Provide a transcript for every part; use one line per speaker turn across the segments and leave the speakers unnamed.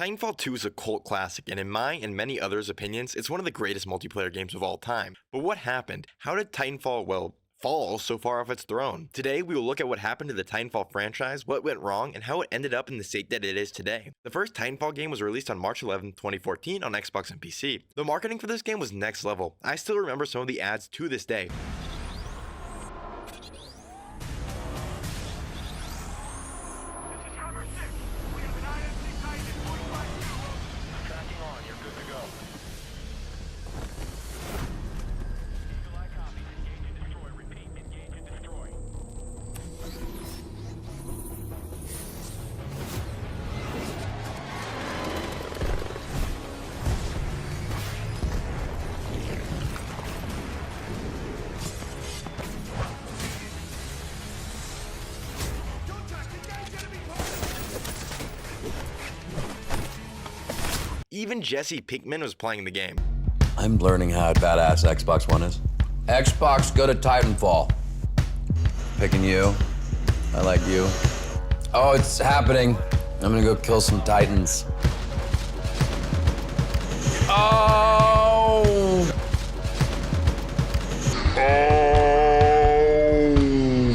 Titanfall 2 is a cult classic, and in my and many others' opinions, it's one of the greatest multiplayer games of all time. But what happened? How did Titanfall, fall so far off its throne? Today, we will look at what happened to the Titanfall franchise, what went wrong, and how it ended up in the state that it is today. The first Titanfall game was released on March 11, 2014 on Xbox and PC. The marketing for this game was next level. I still remember some of the ads to this day. Even Jesse Pinkman was playing the game.
I'm learning how badass Xbox One is. Xbox, go to Titanfall. Picking you. I like you. Oh, it's happening. I'm gonna go kill some Titans. Oh!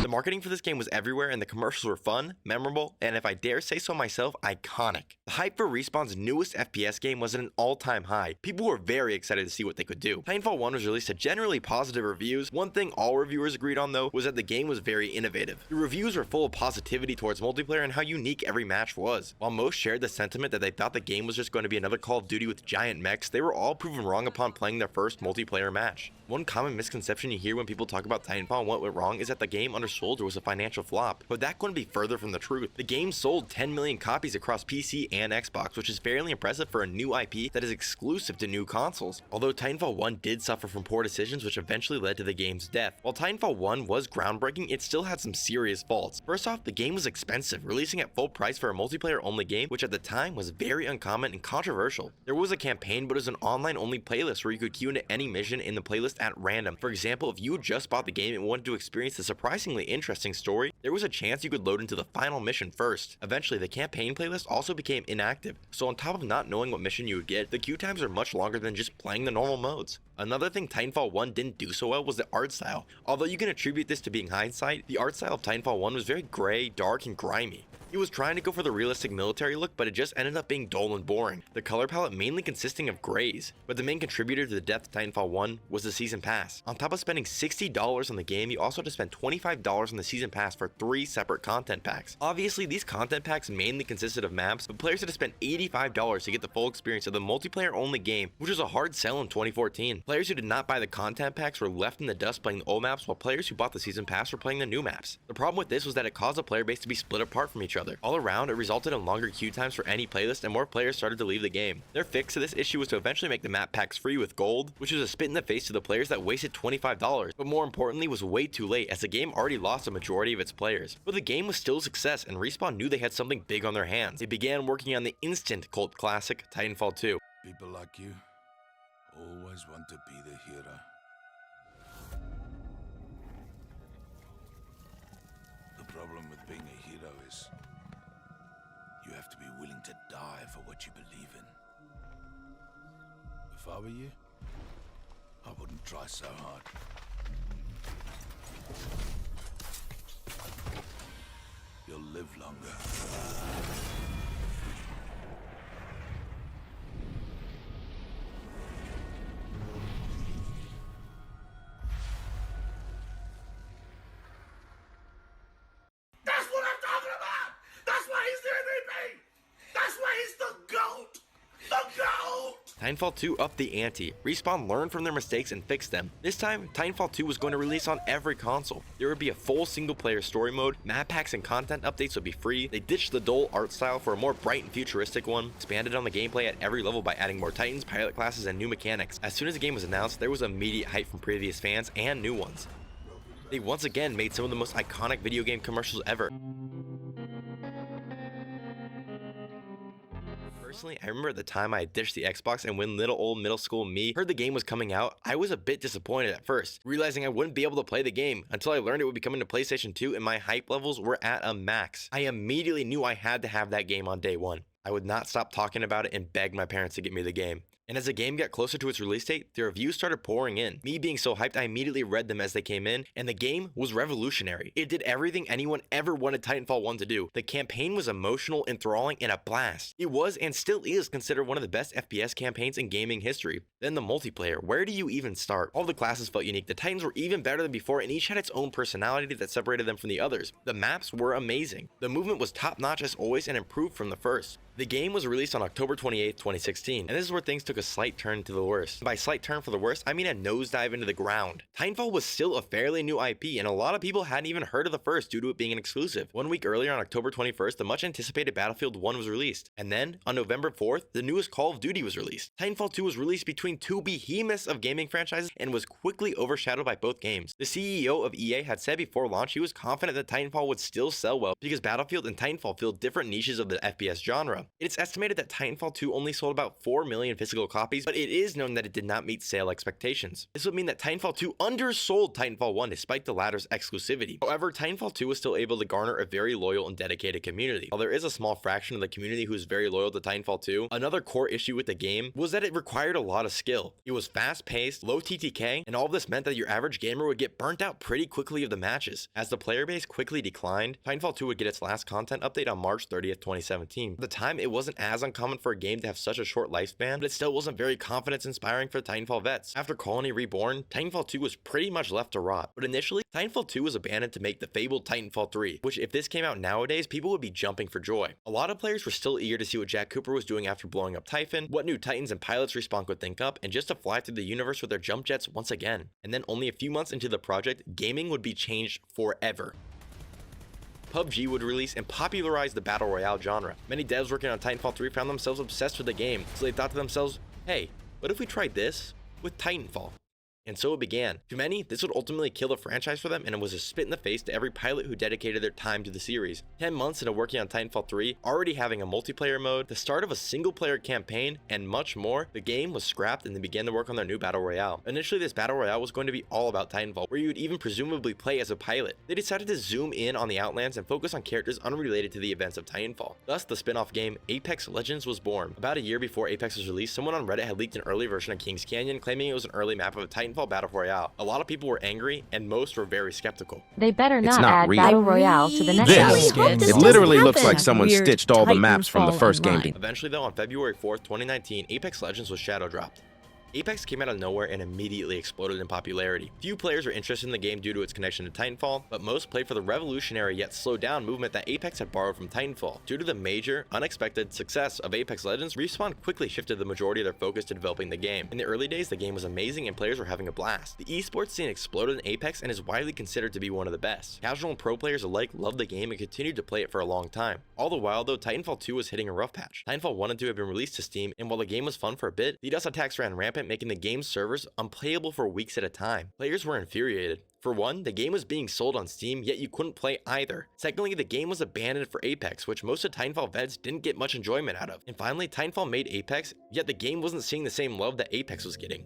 The marketing for this game was everywhere, and the commercials were fun, memorable, and if I dare say so myself, iconic. The hype for Respawn's newest FPS game was at an all-time high. People were very excited to see what they could do. Titanfall 1 was released to generally positive reviews. One thing all reviewers agreed on, though, was that the game was very innovative. The reviews were full of positivity towards multiplayer and how unique every match was. While most shared the sentiment that they thought the game was just going to be another Call of Duty with giant mechs, they were all proven wrong upon playing their first multiplayer match. One common misconception you hear when people talk about Titanfall and what went wrong is that the game undersold or was a financial flop, but that couldn't be further from the truth. The game sold 10 million copies across PC and Xbox, which is fairly impressive for a new IP that is exclusive to new consoles. Although Titanfall 1 did suffer from poor decisions which eventually led to the game's death. While Titanfall 1 was groundbreaking, it still had some serious faults. First off, the game was expensive, releasing at full price for a multiplayer-only game, which at the time was very uncommon and controversial. There was a campaign, but it was an online-only playlist where you could queue into any mission in the playlist at random. For example, if you had just bought the game and wanted to experience the surprisingly interesting story, there was a chance you could load into the final mission first. Eventually, the campaign playlist also became inactive, so on top of not knowing what mission you would get, the queue times are much longer than just playing the normal modes. Another thing Titanfall 1 didn't do so well was the art style. Although you can attribute this to being hindsight, the art style of Titanfall 1 was very gray, dark, and grimy. It was trying to go for the realistic military look, but it just ended up being dull and boring. The color palette mainly consisting of grays, but the main contributor to the death of Titanfall 1 was the Season Pass. On top of spending $60 on the game, you also had to spend $25 on the Season Pass for 3 separate content packs. Obviously, these content packs mainly consisted of maps, but players had to spend $85 to get the full experience of the multiplayer-only game, which was a hard sell in 2014. Players who did not buy the content packs were left in the dust playing the old maps, while players who bought the Season Pass were playing the new maps. The problem with this was that it caused the player base to be split apart from each other. All around, it resulted in longer queue times for any playlist, and more players started to leave the game. Their fix to this issue was to eventually make the map packs free with gold, which was a spit in the face to the players that wasted $25, but more importantly was way too late as the game already lost a majority of its players. But the game was still a success, and Respawn knew they had something big on their hands. They began working on the instant cult classic, Titanfall 2.
People like you always want to be the hero. The problem with being a hero is you have to be willing to die for what you believe in. If I were you, I wouldn't try so hard. You'll live longer.
That's what I'm talking about! That's why he's the MVP! That's why he's the GOAT! The GOAT!
Titanfall 2 upped the ante. Respawn learned from their mistakes and fixed them. This time, Titanfall 2 was going to release on every console. There would be a full single-player story mode, map packs and content updates would be free. They ditched the dull art style for a more bright and futuristic one, expanded on the gameplay at every level by adding more Titans, pilot classes, and new mechanics. As soon as the game was announced, there was immediate hype from previous fans and new ones. They once again made some of the most iconic video game commercials ever. Personally, I remember at the time I had ditched the Xbox, and when little old middle school me heard the game was coming out, I was a bit disappointed at first, realizing I wouldn't be able to play the game until I learned it would be coming to PlayStation 2 and my hype levels were at a max. I immediately knew I had to have that game on day one. I would not stop talking about it and beg my parents to get me the game. And as the game got closer to its release date, the reviews started pouring in. Me being so hyped, I immediately read them as they came in, and the game was revolutionary. It did everything anyone ever wanted Titanfall 1 to do. The campaign was emotional, enthralling, and a blast. It was and still is considered one of the best FPS campaigns in gaming history. Then the multiplayer, where do you even start? All the classes felt unique, the Titans were even better than before, and each had its own personality that separated them from the others. The maps were amazing. The movement was top notch as always and improved from the first. The game was released on October 28, 2016, and this is where things took a slight turn to the worst. By slight turn for the worst, I mean a nosedive into the ground. Titanfall was still a fairly new IP, and a lot of people hadn't even heard of the first due to it being an exclusive. 1 week earlier on October 21st, the much anticipated Battlefield 1 was released, and then, on November 4th, the newest Call of Duty was released. Titanfall 2 was released between two behemoths of gaming franchises and was quickly overshadowed by both games. The CEO of EA had said before launch he was confident that Titanfall would still sell well because Battlefield and Titanfall fill different niches of the FPS genre. It's estimated that Titanfall 2 only sold about 4 million physical copies, but it is known that it did not meet sale expectations. This would mean that Titanfall 2 undersold Titanfall 1 despite the latter's exclusivity. However, Titanfall 2 was still able to garner a very loyal and dedicated community. While there is a small fraction of the community who is very loyal to Titanfall 2, another core issue with the game was that it required a lot of skill. It was fast-paced, low TTK, and all of this meant that your average gamer would get burnt out pretty quickly of the matches. As the player base quickly declined, Titanfall 2 would get its last content update on March 30th, 2017. At the time, it wasn't as uncommon for a game to have such a short lifespan, but it still wasn't very confidence-inspiring for Titanfall vets. After Colony Reborn, Titanfall 2 was pretty much left to rot. But initially, Titanfall 2 was abandoned to make the fabled Titanfall 3, which if this came out nowadays, people would be jumping for joy. A lot of players were still eager to see what Jack Cooper was doing after blowing up Typhon, what new Titans and pilots Respawn could think up, and just to fly through the universe with their jump jets once again. And then only a few months into the project, gaming would be changed forever. PUBG would release and popularize the Battle Royale genre. Many devs working on Titanfall 3 found themselves obsessed with the game, so they thought to themselves, hey, what if we tried this with Titanfall? And so it began. To many, this would ultimately kill the franchise for them, and it was a spit in the face to every pilot who dedicated their time to the series. 10 months into working on Titanfall 3, already having a multiplayer mode, the start of a single-player campaign, and much more, the game was scrapped and they began to work on their new Battle Royale. Initially, this Battle Royale was going to be all about Titanfall, where you would even presumably play as a pilot. They decided to zoom in on the Outlands and focus on characters unrelated to the events of Titanfall. Thus, the spin-off game Apex Legends was born. About a year before Apex was released, someone on Reddit had leaked an early version of King's Canyon, claiming it was an early map of a Titanfall Battle Royale. A lot of people were angry, and most were very skeptical.
They better
It's
not
not
add
real.
Battle Royale to the next
This,
game.
it literally looks like someone stitched all the maps from the first game.
Eventually though, on February 4th, 2019, Apex Legends was shadow dropped. Apex came out of nowhere and immediately exploded in popularity. Few players were interested in the game due to its connection to Titanfall, but most played for the revolutionary yet slowed down movement that Apex had borrowed from Titanfall. Due to the major, unexpected success of Apex Legends, Respawn quickly shifted the majority of their focus to developing the game. In the early days, the game was amazing and players were having a blast. The esports scene exploded in Apex and is widely considered to be one of the best. Casual and pro players alike loved the game and continued to play it for a long time. All the while though, Titanfall 2 was hitting a rough patch. Titanfall 1 and 2 had been released to Steam, and while the game was fun for a bit, DDoS attacks ran rampant, making the game's servers unplayable for weeks at a time. Players were infuriated. For one, the game was being sold on Steam, yet you couldn't play either. Secondly, the game was abandoned for Apex, which most of Titanfall vets didn't get much enjoyment out of. And finally, Titanfall made Apex, yet the game wasn't seeing the same love that Apex was getting.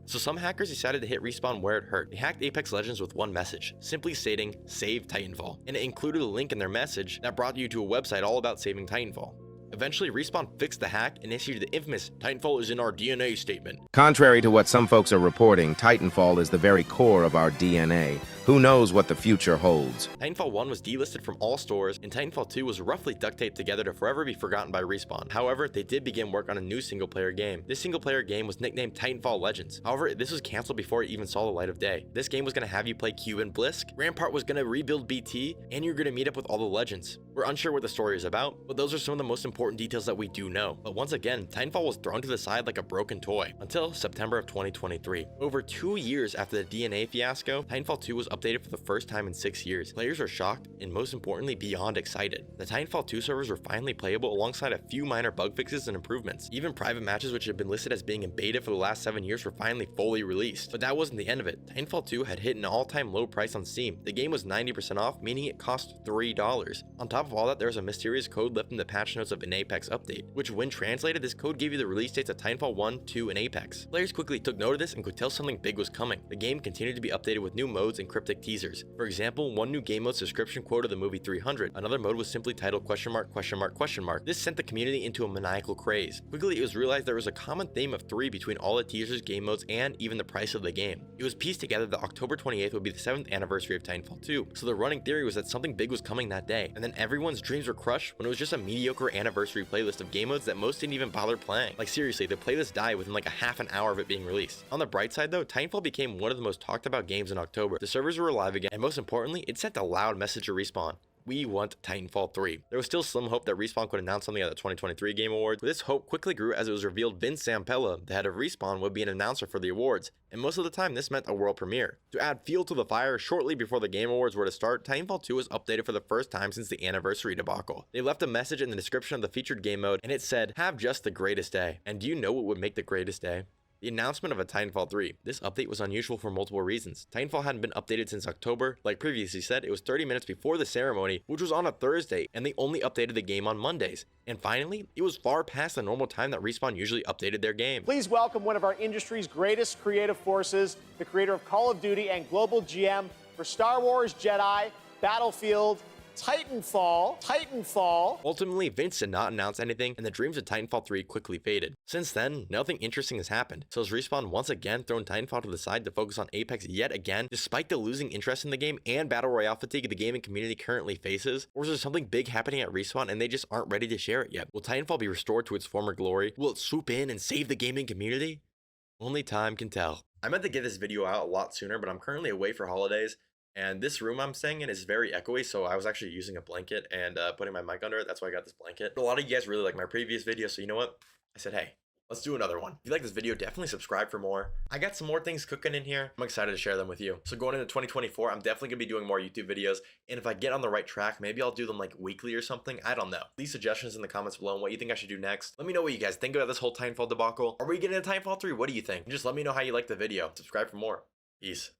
So some hackers decided to hit Respawn where it hurt. They hacked Apex Legends with one message, simply stating, "Save Titanfall." And it included a link in their message that brought you to a website all about saving Titanfall. Eventually, Respawn fixed the hack and issued the infamous "Titanfall is in our DNA" statement.
Contrary to what some folks are reporting, Titanfall is the very core of our DNA. Who knows what the future holds?
Titanfall 1 was delisted from all stores, and Titanfall 2 was roughly duct taped together to forever be forgotten by Respawn. However, they did begin work on a new single-player game. This single-player game was nicknamed Titanfall Legends. However, this was cancelled before it even saw the light of day. This game was going to have you play Cube and Blisk, Rampart was going to rebuild BT, and you're going to meet up with all the legends. We're unsure what the story is about, but those are some of the most important details that we do know. But once again, Titanfall was thrown to the side like a broken toy, until September of 2023. Over 2 years after the DNA fiasco, Titanfall 2 was updated for the first time in 6 years. Players are shocked, and most importantly, beyond excited. The Titanfall 2 servers were finally playable alongside a few minor bug fixes and improvements. Even private matches which had been listed as being in beta for the last 7 years were finally fully released. But that wasn't the end of it. Titanfall 2 had hit an all-time low price on Steam. The game was 90% off, meaning it cost $3. On top of all that, there was a mysterious code left in the patch notes of an Apex update, which when translated, this code gave you the release dates of Titanfall 1, 2, and Apex. Players quickly took note of this and could tell something big was coming. The game continued to be updated with new modes, encrypted cryptic teasers. For example, one new game mode's description quoted the movie 300, another mode was simply titled ? This sent the community into a maniacal craze. Quickly it was realized there was a common theme of 3 between all the teasers, game modes, and even the price of the game. It was pieced together that October 28th would be the 7th anniversary of Titanfall 2, so the running theory was that something big was coming that day, and then everyone's dreams were crushed when it was just a mediocre anniversary playlist of game modes that most didn't even bother playing. Like seriously, the playlist died within like a half an hour of it being released. On the bright side though, Titanfall became one of the most talked about games in October. The servers were alive again, and most importantly, it sent a loud message to Respawn. We want Titanfall 3. There was still slim hope that Respawn could announce something at the 2023 Game Awards, but this hope quickly grew as it was revealed Vince Zampella, the head of Respawn, would be an announcer for the awards, and most of the time this meant a world premiere. To add fuel to the fire, shortly before the Game Awards were to start, Titanfall 2 was updated for the first time since the anniversary debacle. They left a message in the description of the featured game mode, and it said, "Have just the greatest day." And do you know what would make the greatest day? The announcement of a Titanfall 3. This update was unusual for multiple reasons. Titanfall hadn't been updated since October. Like previously said, it was 30 minutes before the ceremony, which was on a Thursday, and they only updated the game on Mondays. And finally, it was far past the normal time that Respawn usually updated their game.
Please welcome one of our industry's greatest creative forces, the creator of Call of Duty and global GM for Star Wars Jedi, Battlefield, Titanfall.
Ultimately, Vince did not announce anything, and the dreams of Titanfall 3 quickly faded. Since then, nothing interesting has happened. So has Respawn once again thrown Titanfall to the side to focus on Apex yet again, despite the losing interest in the game and Battle Royale fatigue the gaming community currently faces? Or is there something big happening at Respawn and they just aren't ready to share it yet? Will Titanfall be restored to its former glory? Will it swoop in and save the gaming community? Only time can tell. I meant to get this video out a lot sooner, but I'm currently away for holidays. And this room I'm staying in is very echoey, so I was actually using a blanket and putting my mic under it. That's why I got this blanket. A lot of you guys really like my previous video, so you know what? I said, hey, let's do another one. If you like this video, definitely subscribe for more. I got some more things cooking in here. I'm excited to share them with you. So going into 2024, I'm definitely gonna be doing more YouTube videos. And if I get on the right track, maybe I'll do them like weekly or something. I don't know. Leave suggestions in the comments below on what you think I should do next. Let me know what you guys think about this whole Titanfall debacle. Are we getting into Titanfall 3? What do you think? Just let me know how you like the video. Subscribe for more. Peace.